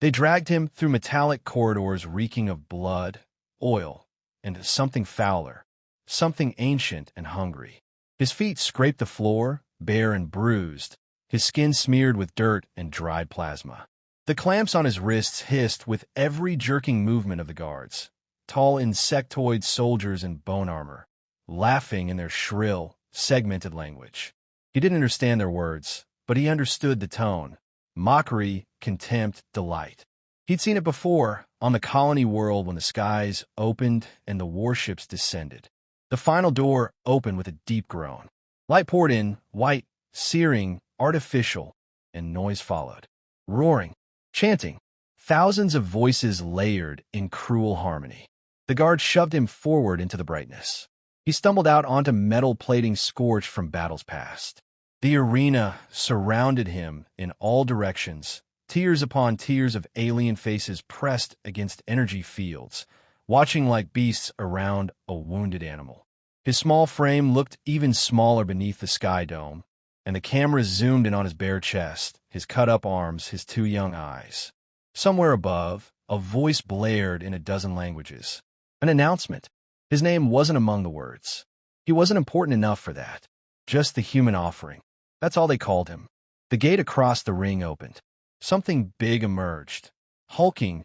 They dragged him through metallic corridors reeking of blood, oil, and something fouler, something ancient and hungry. His feet scraped the floor, bare and bruised, his skin smeared with dirt and dried plasma. The clamps on his wrists hissed with every jerking movement of the guards, tall insectoid soldiers in bone armor, laughing in their shrill, segmented language. He didn't understand their words, but he understood the tone. Mockery, contempt, delight. He'd seen it before, on the colony world when the skies opened and the warships descended. The final door opened with a deep groan. Light poured in, white, searing, artificial, and noise followed. Roaring, chanting, thousands of voices layered in cruel harmony. The guard shoved him forward into the brightness. He stumbled out onto metal plating scorched from battles past. The arena surrounded him in all directions, tiers upon tiers of alien faces pressed against energy fields, watching like beasts around a wounded animal. His small frame looked even smaller beneath the sky dome, and the cameras zoomed in on his bare chest, his cut-up arms, his two young eyes. Somewhere above, a voice blared in a dozen languages. An announcement. His name wasn't among the words. He wasn't important enough for that. Just the human offering. That's all they called him. The gate across the ring opened. Something big emerged. Hulking,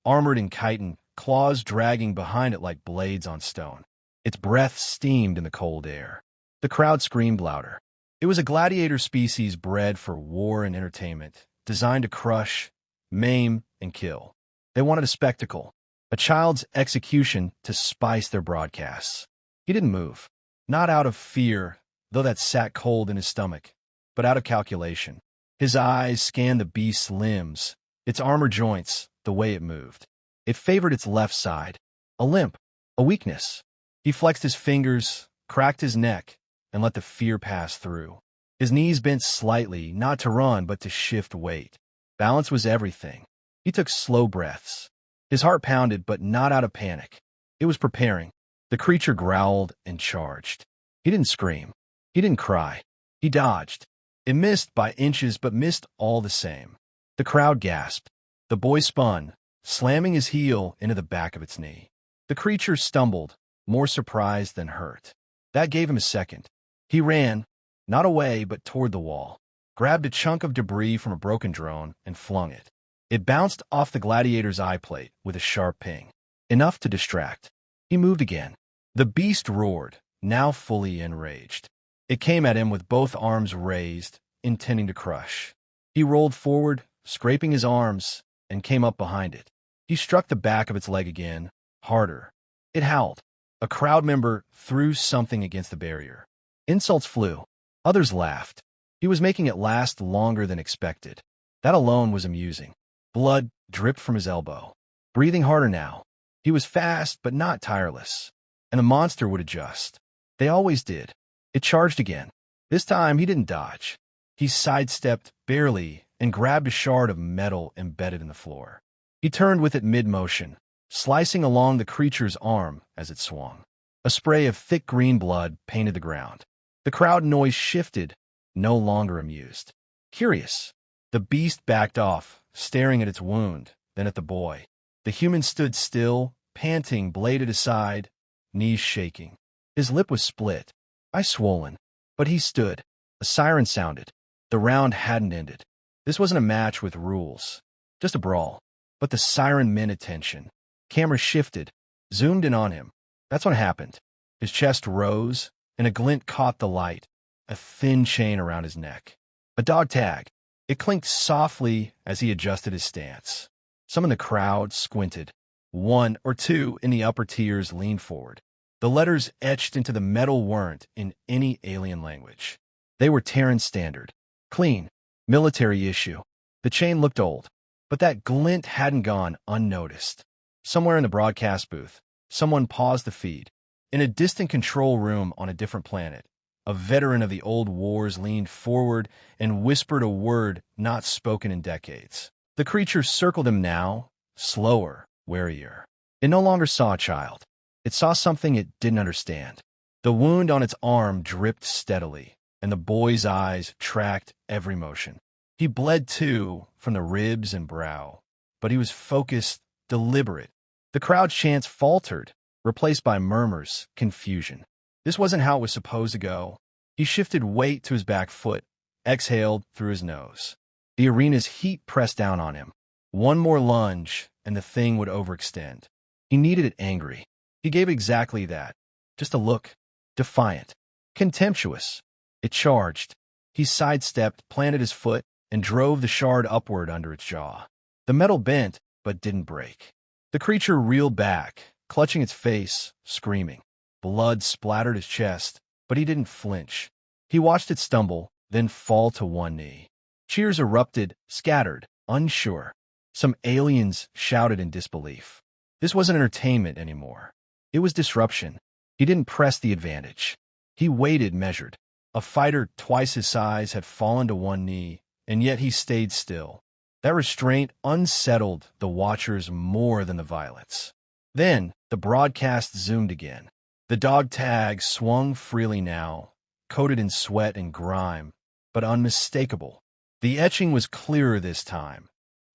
armored and chitin, claws dragging behind it like blades on stone. Its breath steamed in the cold air. The crowd screamed louder. It was a gladiator species bred for war and entertainment, designed to crush, maim, and kill. They wanted a spectacle, a child's execution to spice their broadcasts. He didn't move. Not out of fear, though that sat cold in his stomach, but out of calculation. His eyes scanned the beast's limbs, its armor joints, the way it moved. It favored its left side. A limp, a weakness. He flexed his fingers, cracked his neck, and let the fear pass through. His knees bent slightly, not to run, but to shift weight. Balance was everything. He took slow breaths. His heart pounded, but not out of panic. It was preparing. The creature growled and charged. He didn't scream. He didn't cry. He dodged. It missed by inches, but missed all the same. The crowd gasped. The boy spun, slamming his heel into the back of its knee. The creature stumbled, more surprised than hurt. That gave him a second. He ran, not away, but toward the wall, grabbed a chunk of debris from a broken drone, and flung it. It bounced off the gladiator's eye plate with a sharp ping, enough to distract. He moved again. The beast roared, now fully enraged. It came at him with both arms raised, intending to crush. He rolled forward, scraping his arms, and came up behind it. He struck the back of its leg again, harder. It howled. A crowd member threw something against the barrier. Insults flew. Others laughed. He was making it last longer than expected. That alone was amusing. Blood dripped from his elbow. Breathing harder now. He was fast, but not tireless. And the monster would adjust. They always did. It charged again. This time, he didn't dodge. He sidestepped barely and grabbed a shard of metal embedded in the floor. He turned with it mid-motion, slicing along the creature's arm as it swung. A spray of thick green blood painted the ground. The crowd noise shifted, no longer amused. Curious. The beast backed off, staring at its wound, then at the boy. The human stood still, panting, blade at his side, knees shaking. His lip was split, eye swollen, but he stood. A siren sounded. The round hadn't ended. This wasn't a match with rules, just a brawl. But the siren meant attention. Camera shifted, zoomed in on him. That's what happened. His chest rose, and a glint caught the light, a thin chain around his neck. A dog tag. It clinked softly as he adjusted his stance. Some in the crowd squinted. One or two in the upper tiers leaned forward. The letters etched into the metal weren't in any alien language. They were Terran standard. Clean. Military issue. The chain looked old, but that glint hadn't gone unnoticed. Somewhere in the broadcast booth, someone paused the feed. In a distant control room on a different planet, a veteran of the old wars leaned forward and whispered a word not spoken in decades. The creature circled him now, slower, warier. It no longer saw a child. It saw something it didn't understand. The wound on its arm dripped steadily, and the boy's eyes tracked every motion. He bled too, from the ribs and brow. but he was focused, deliberate. The crowd's chants faltered, replaced by murmurs, confusion. This wasn't how it was supposed to go. He shifted weight to his back foot, exhaled through his nose. The arena's heat pressed down on him. One more lunge, and the thing would overextend. He needed it angry. He gave exactly that. Just a look. Defiant. Contemptuous. It charged. He sidestepped, planted his foot, and drove the shard upward under its jaw. The metal bent, but didn't break. The creature reeled back, clutching its face, screaming. Blood splattered his chest, but he didn't flinch. He watched it stumble, then fall to one knee. Cheers erupted, scattered, unsure. Some aliens shouted in disbelief. This wasn't entertainment anymore. It was disruption. He didn't press the advantage. He waited, measured. A fighter twice his size had fallen to one knee, and yet he stayed still. That restraint unsettled the watchers more than the violence. Then, the broadcast zoomed again. The dog tag swung freely now, coated in sweat and grime, but unmistakable. The etching was clearer this time.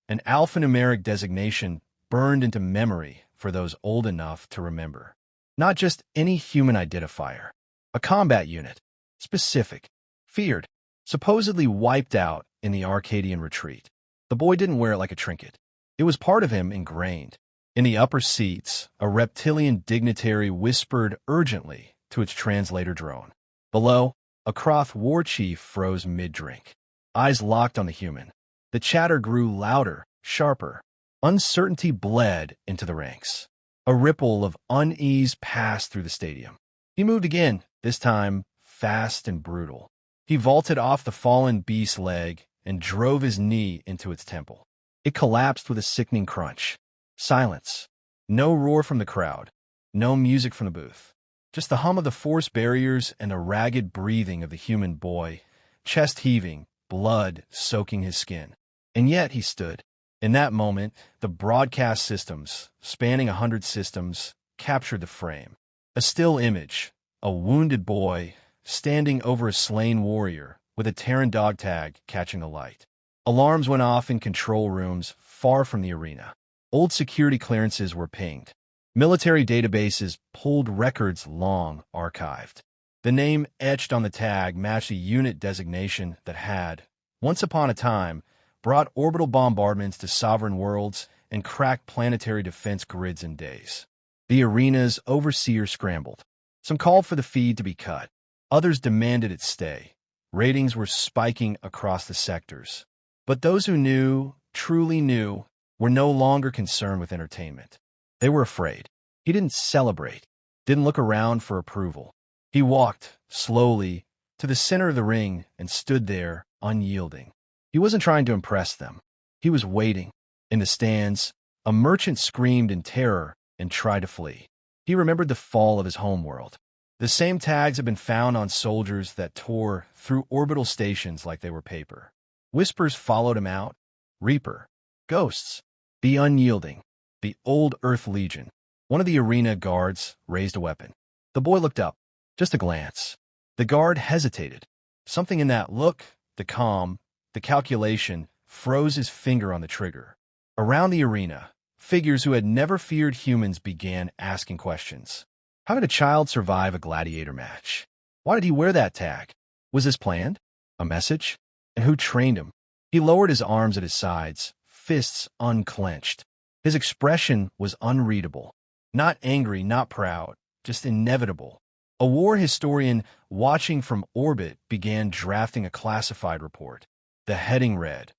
An alphanumeric designation burned into memory for those old enough to remember. Not just any human identifier. A combat unit. Specific. Feared. Supposedly wiped out in the Arcadian retreat. The boy didn't wear it like a trinket. It was part of him, ingrained. In the upper seats, a reptilian dignitary whispered urgently to its translator drone. Below, a Kroth war chief froze mid-drink. Eyes locked on the human. The chatter grew louder, sharper. Uncertainty bled into the ranks. A ripple of unease passed through the stadium. He moved again, this time fast and brutal. He vaulted off the fallen beast's leg and drove his knee into its temple. It collapsed with a sickening crunch. Silence. No roar from the crowd. No music from the booth. Just the hum of the force barriers and the ragged breathing of the human boy, chest heaving, blood soaking his skin. And yet he stood. In that moment, the broadcast systems, spanning 100 systems, captured the frame. A still image, a wounded boy, standing over a slain warrior, with a Terran dog tag catching the light. Alarms went off in control rooms far from the arena. Old security clearances were pinged. Military databases pulled records long archived. The name etched on the tag matched a unit designation that had, once upon a time, brought orbital bombardments to sovereign worlds and cracked planetary defense grids in days. The arena's overseer scrambled. Some called for the feed to be cut. Others demanded it stay. Ratings were spiking across the sectors. But those who knew, truly knew, were no longer concerned with entertainment. They were afraid. He didn't celebrate, didn't look around for approval. He walked, slowly, to the center of the ring and stood there, unyielding. He wasn't trying to impress them. He was waiting. In the stands, a merchant screamed in terror and tried to flee. He remembered the fall of his homeworld. The same tags had been found on soldiers that tore through orbital stations like they were paper. Whispers followed him out. Reaper. Ghosts. Be unyielding. The old Earth Legion. One of the arena guards raised a weapon. The boy looked up. Just a glance. The guard hesitated. Something in that look, the calm, the calculation, froze his finger on the trigger. Around the arena, figures who had never feared humans began asking questions. How did a child survive a gladiator match? Why did he wear that tag? Was this planned? A message? And who trained him? He lowered his arms at his sides, fists unclenched. His expression was unreadable. Not angry, not proud, just inevitable. A war historian watching from orbit began drafting a classified report. The heading read,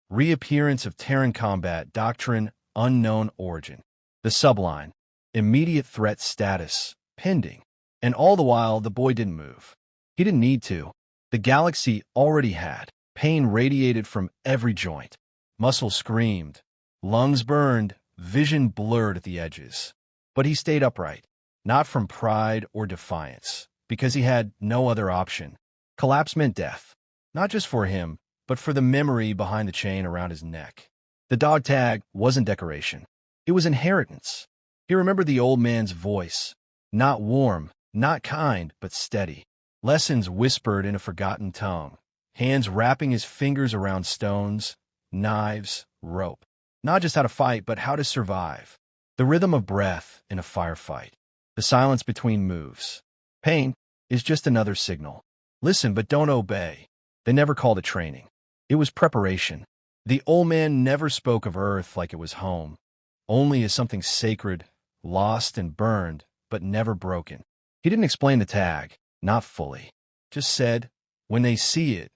Reappearance of Terran Combat Doctrine, Unknown Origin. The subline, Immediate Threat Status, Pending. And all the while, the boy didn't move. He didn't need to. The galaxy already had. Pain radiated from every joint. Muscles screamed. Lungs burned. Vision blurred at the edges. But he stayed upright. Not from pride or defiance, because he had no other option. Collapse meant death. Not just for him, but for the memory behind the chain around his neck. The dog tag wasn't decoration. It was inheritance. He remembered the old man's voice. Not warm, not kind, but steady. Lessons whispered in a forgotten tongue. Hands wrapping his fingers around stones, knives, rope. Not just how to fight, but how to survive. The rhythm of breath in a firefight. The silence between moves. Pain is just another signal. Listen, but don't obey. They never called it training. It was preparation. The old man never spoke of Earth like it was home, only as something sacred, lost and burned, but never broken. He didn't explain the tag, not fully. Just said, when they see it,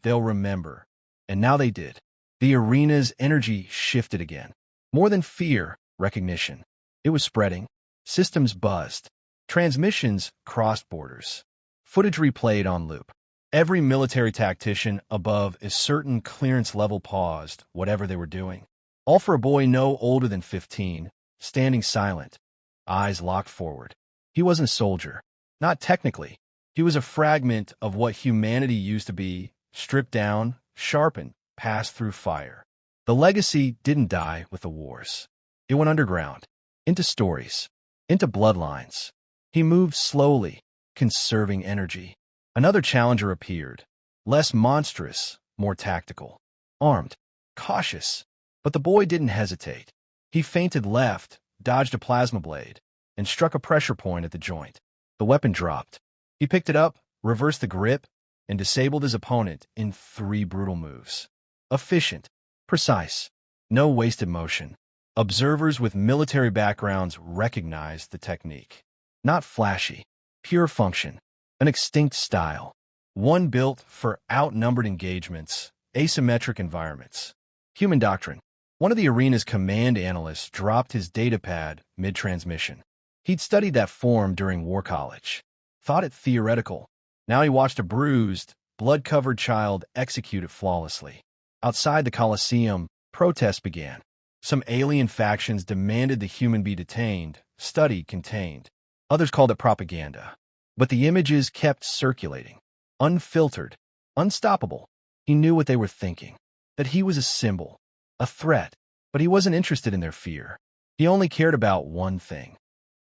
they'll remember. And now they did. The arena's energy shifted again. More than fear, recognition. It was spreading. Systems buzzed. Transmissions crossed borders. Footage replayed on loop. Every military tactician above a certain clearance level paused, whatever they were doing. All for a boy no older than 15, standing silent, eyes locked forward. He wasn't a soldier. Not technically. He was a fragment of what humanity used to be, stripped down, sharpened, passed through fire. The legacy didn't die with the wars. It went underground, into stories, into bloodlines. He moved slowly, conserving energy. Another challenger appeared, less monstrous, more tactical, armed, cautious. But the boy didn't hesitate. He feinted left, dodged a plasma blade, and struck a pressure point at the joint. The weapon dropped. He picked it up, reversed the grip, and disabled his opponent in 3 brutal moves. Efficient, precise, no wasted motion. Observers with military backgrounds recognized the technique. Not flashy, pure function, an extinct style, one built for outnumbered engagements, asymmetric environments. Human doctrine. One of the arena's command analysts dropped his datapad mid-transmission. He'd studied that form during War College. Thought it theoretical. Now he watched a bruised, blood-covered child execute it flawlessly. Outside the coliseum, protests began. Some alien factions demanded the human be detained, studied, contained. Others called it propaganda. But the images kept circulating. Unfiltered, unstoppable. He knew what they were thinking. That he was a symbol, a threat, but he wasn't interested in their fear. He only cared about one thing,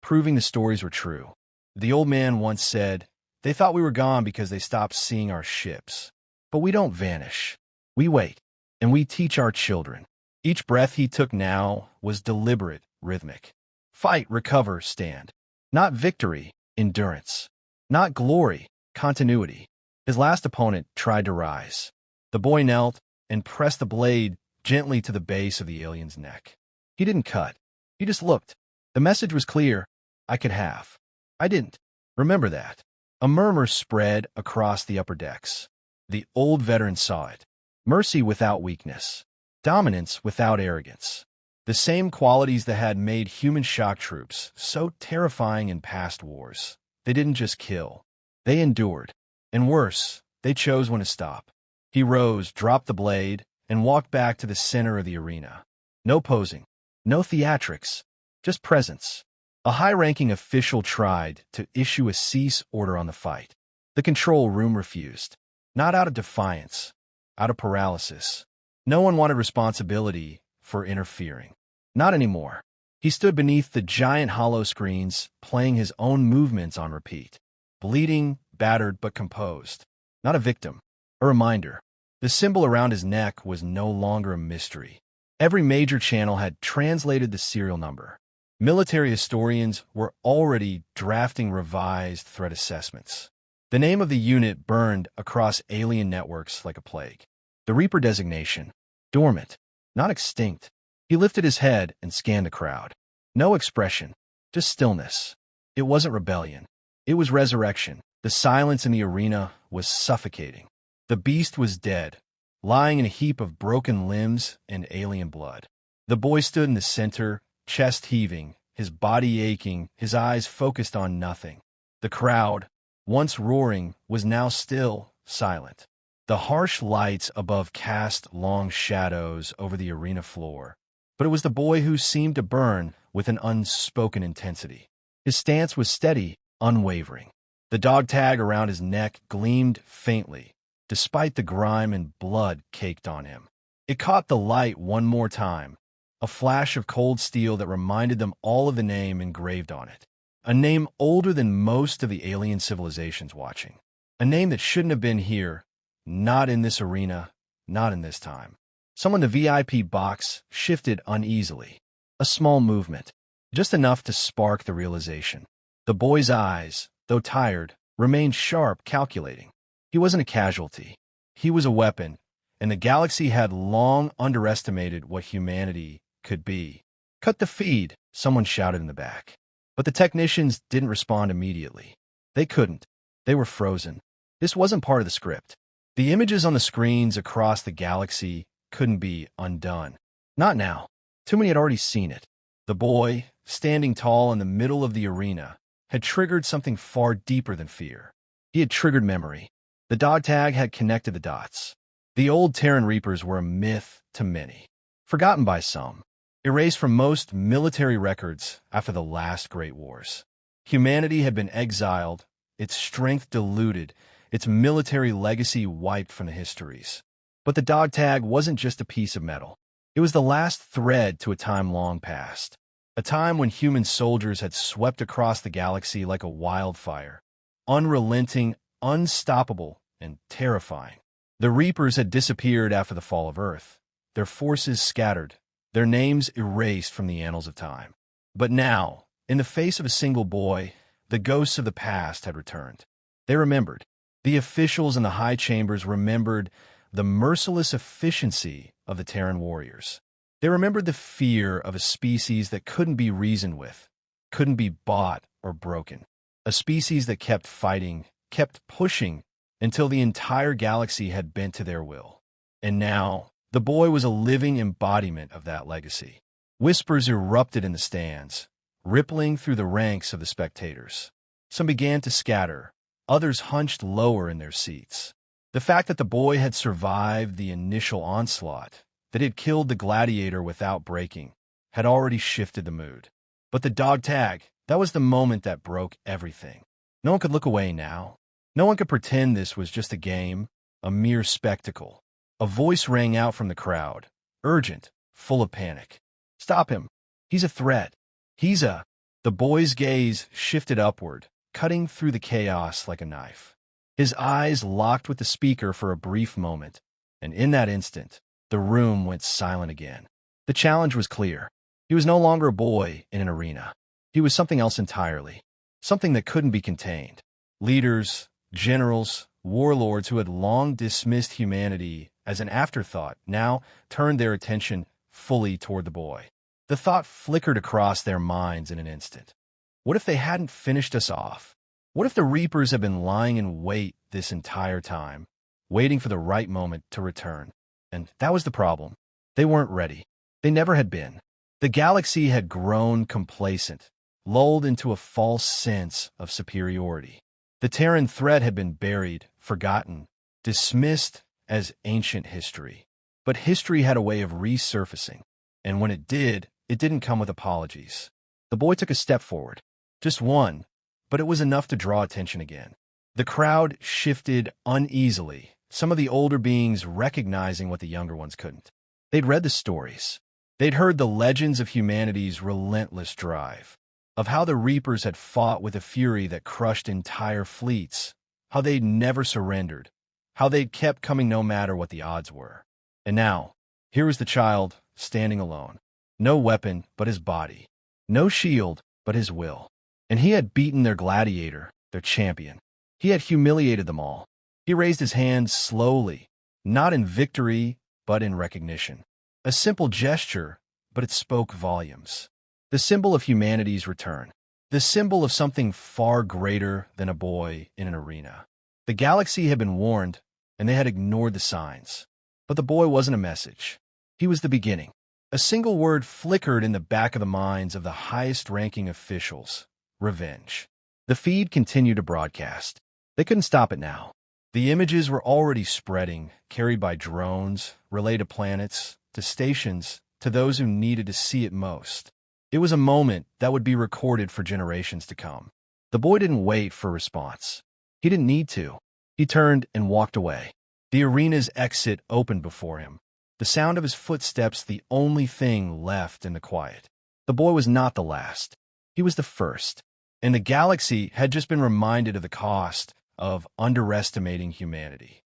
proving the stories were true. The old man once said, "They thought we were gone because they stopped seeing our ships. But we don't vanish. We wait, and we teach our children." Each breath he took now was deliberate, rhythmic. Fight, recover, stand. Not victory, endurance. Not glory, continuity. His last opponent tried to rise. The boy knelt and pressed the blade gently to the base of the alien's neck. He didn't cut. He just looked. The message was clear. I could have. I didn't. Remember that. A murmur spread across the upper decks. The old veteran saw it. Mercy without weakness. Dominance without arrogance. The same qualities that had made human shock troops so terrifying in past wars. They didn't just kill. They endured. And worse, they chose when to stop. He rose, dropped the blade, and walked back to the center of the arena. No posing, no theatrics, just presence. A high-ranking official tried to issue a cease order on the fight. The control room refused. Not out of defiance, out of paralysis. No one wanted responsibility for interfering. Not anymore. He stood beneath the giant hollow screens, playing his own movements on repeat. Bleeding, battered, but composed. Not a victim. A reminder. The symbol around his neck was no longer a mystery. Every major channel had translated the serial number. Military historians were already drafting revised threat assessments. The name of the unit burned across alien networks like a plague. The Reaper designation. Dormant. Not extinct. He lifted his head and scanned the crowd. No expression. Just stillness. It wasn't rebellion. It was resurrection. The silence in the arena was suffocating. The beast was dead, lying in a heap of broken limbs and alien blood. The boy stood in the center, chest heaving, his body aching, his eyes focused on nothing. The crowd, once roaring, was now still, silent. The harsh lights above cast long shadows over the arena floor. But it was the boy who seemed to burn with an unspoken intensity. His stance was steady, unwavering. The dog tag around his neck gleamed faintly, despite the grime and blood caked on him. It caught the light one more time, a flash of cold steel that reminded them all of the name engraved on it. A name older than most of the alien civilizations watching. A name that shouldn't have been here, not in this arena, not in this time. Someone the VIP box shifted uneasily. A small movement, just enough to spark the realization. The boy's eyes, though tired, remained sharp, calculating. He wasn't a casualty. He was a weapon, and the galaxy had long underestimated what humanity could be. "Cut the feed," someone shouted in the back. But the technicians didn't respond immediately. They couldn't. They were frozen. This wasn't part of the script. The images on the screens across the galaxy couldn't be undone. Not now. Too many had already seen it. The boy, standing tall in the middle of the arena, had triggered something far deeper than fear. He had triggered memory. The dog tag had connected the dots. The old Terran Reapers were a myth to many, forgotten by some, erased from most military records after the last great wars. Humanity had been exiled, its strength diluted, its military legacy wiped from the histories. But the dog tag wasn't just a piece of metal. It was the last thread to a time long past, a time when human soldiers had swept across the galaxy like a wildfire, unrelenting, unstoppable, and terrifying. The Reapers had disappeared after the fall of Earth, their forces scattered, their names erased from the annals of time. But now, in the face of a single boy, the ghosts of the past had returned. They remembered. The officials in the high chambers remembered the merciless efficiency of the Terran warriors. They remembered the fear of a species that couldn't be reasoned with, couldn't be bought or broken. A species that kept fighting, kept pushing, until the entire galaxy had bent to their will. And now, the boy was a living embodiment of that legacy. Whispers erupted in the stands, rippling through the ranks of the spectators. Some began to scatter, others hunched lower in their seats. The fact that the boy had survived the initial onslaught, that he had killed the gladiator without breaking, had already shifted the mood. But the dog tag, that was the moment that broke everything. No one could look away now. No one could pretend this was just a game, a mere spectacle. A voice rang out from the crowd, urgent, full of panic. "Stop him. He's a threat. The boy's gaze shifted upward, cutting through the chaos like a knife. His eyes locked with the speaker for a brief moment, and in that instant, the room went silent again. The challenge was clear. He was no longer a boy in an arena. He was something else entirely, something that couldn't be contained. Leaders, generals, warlords who had long dismissed humanity as an afterthought now turned their attention fully toward the boy. The thought flickered across their minds in an instant. What if they hadn't finished us off? What if the Reapers had been lying in wait this entire time, waiting for the right moment to return? And that was the problem. They weren't ready. They never had been. The galaxy had grown complacent, lulled into a false sense of superiority. The Terran threat had been buried, forgotten, dismissed as ancient history. But history had a way of resurfacing, and when it didn't come with apologies. The boy took a step forward. Just one, but it was enough to draw attention again. The crowd shifted uneasily, some of the older beings recognizing what the younger ones couldn't. They'd read the stories. They'd heard the legends of humanity's relentless drive, of how the Reapers had fought with a fury that crushed entire fleets, how they'd never surrendered, how they'd kept coming no matter what the odds were. And now, here was the child, standing alone. No weapon but his body. No shield but his will. And he had beaten their gladiator, their champion. He had humiliated them all. He raised his hand slowly, not in victory, but in recognition. A simple gesture, but it spoke volumes. The symbol of humanity's return. The symbol of something far greater than a boy in an arena. The galaxy had been warned, and they had ignored the signs. But the boy wasn't a message. He was the beginning. A single word flickered in the back of the minds of the highest-ranking officials. Revenge. The feed continued to broadcast. They couldn't stop it now. The images were already spreading, carried by drones, relayed to planets, to stations, to those who needed to see it most. It was a moment that would be recorded for generations to come. The boy didn't wait for a response. He didn't need to. He turned and walked away. The arena's exit opened before him. The sound of his footsteps the only thing left in the quiet. The boy was not the last. He was the first. And the galaxy had just been reminded of the cost of underestimating humanity.